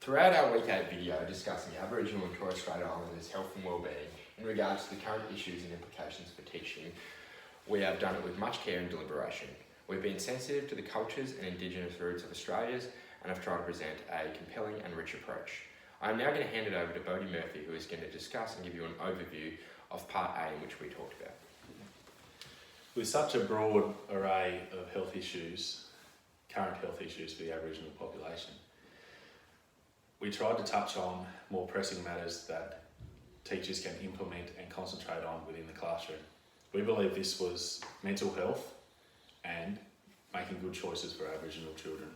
Throughout our Week 8 video discussing Aboriginal and Torres Strait Islanders' health and wellbeing in regards to the current issues and implications for teaching, we have done it with much care and deliberation. We've been sensitive to the cultures and Indigenous roots of Australians and have tried to present a compelling and rich approach. I am now going to hand it over to Bodie Murphy, who is going to discuss and give you an overview of Part A, in which we talked about. With such a broad array of health issues, current health issues for the Aboriginal population, we tried to touch on more pressing matters that teachers can implement and concentrate on within the classroom. We believe this was mental health and making good choices for Aboriginal children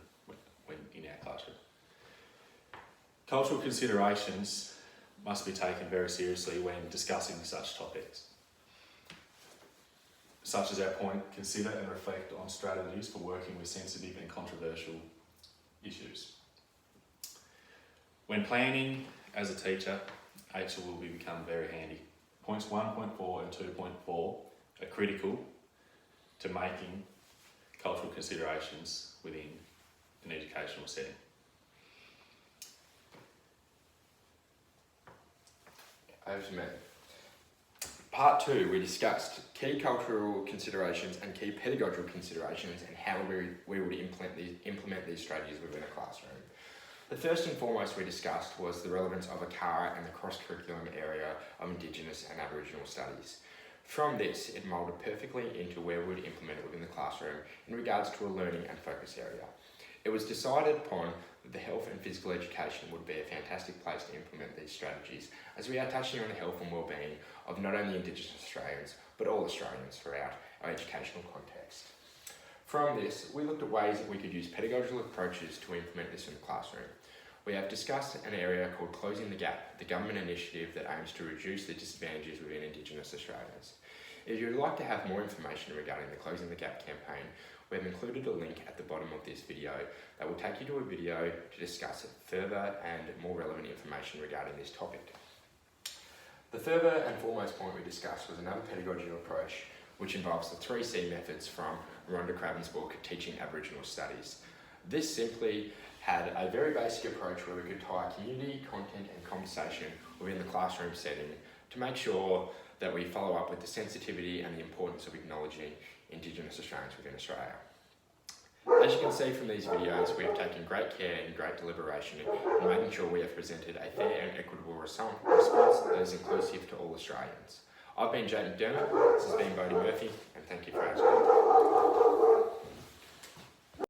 when in our classroom. Cultural considerations must be taken very seriously when discussing such topics. Such as our point, consider and reflect on strategies for working with sensitive and controversial issues. When planning as a teacher, HL will become very handy. Points 1.4 and 2.4 are critical to making cultural considerations within an educational setting. Over to me. Part 2, we discussed key cultural considerations and key pedagogical considerations and how we would implement these strategies within a classroom. The first and foremost we discussed was the relevance of ACARA and the cross-curriculum area of Indigenous and Aboriginal studies. From this, it moulded perfectly into where we would implement it within the classroom in regards to a learning and focus area. It was decided upon that the health and physical education would be a fantastic place to implement these strategies, as we are touching on the health and wellbeing of not only Indigenous Australians, but all Australians throughout our educational context. From this, we looked at ways that we could use pedagogical approaches to implement this in the classroom. We have discussed an area called Closing the Gap, the government initiative that aims to reduce the disadvantages within Indigenous Australians. If you would like to have more information regarding the Closing the Gap campaign, we have included a link at the bottom of this video that will take you to a video to discuss further and more relevant information regarding this topic. The further and foremost point we discussed was another pedagogical approach which involves the 3C methods from Rhonda Craven's book, Teaching Aboriginal Studies. This simply had a very basic approach where we could tie community, content and conversation within the classroom setting to make sure that we follow up with the sensitivity and the importance of acknowledging Indigenous Australians within Australia. As you can see from these videos, we have taken great care and great deliberation in making sure we have presented a fair and equitable response that is inclusive to all Australians. I've been Jade McDermott, this has been Bodie Murphy, and thank you for our time.